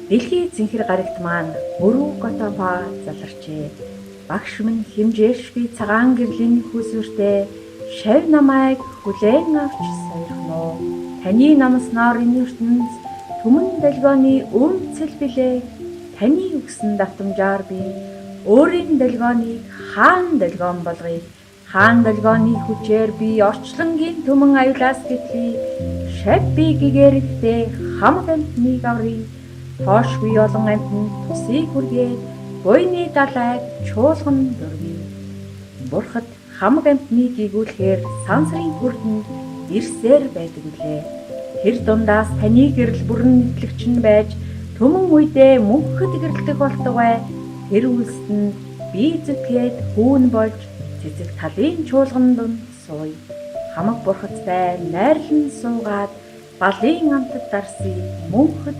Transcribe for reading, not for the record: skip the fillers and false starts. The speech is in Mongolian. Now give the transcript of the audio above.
Дэлхийн зэнхэр гарагт маань бүрүү готопа заларчээ. Багш минь хэмжээшгүй цагаан гэрлийн хүсвэртэй шав намайг хүлээн авч сойрхно. Таны намснаар энэ ертөнц түмэн долгионы өмцөл билээ. Таны өгсөн давтамжаар би өөрийн долгионыг хаан долгион болгоё. Хаан долгионы хүчээр би орчлонгийн түмэн аюулаас гэтлээ. Шав би гэгэрэгтэй хамаг амтныг аврыг. Тоошгүй олон амтнд тусыг хүргээд буйны далайг чуулган дургий. Бурхад хамаг амтныг гэгүүлэхээр сансрын хүрдэнд ирсээр байдаг үлээ. Тэр дундаас таны гэрэл бүрэн нэтлэгч нь байж түмэн үедээ мөнхөд гэрэлтэх болтугай. Тэр үлсэнд би зүтгээд хүүн болж цэцэг талын чуулган дунд сууя. Хамаг бурхадтай найрлан суугаад балын амтд дарсыг мөнхөд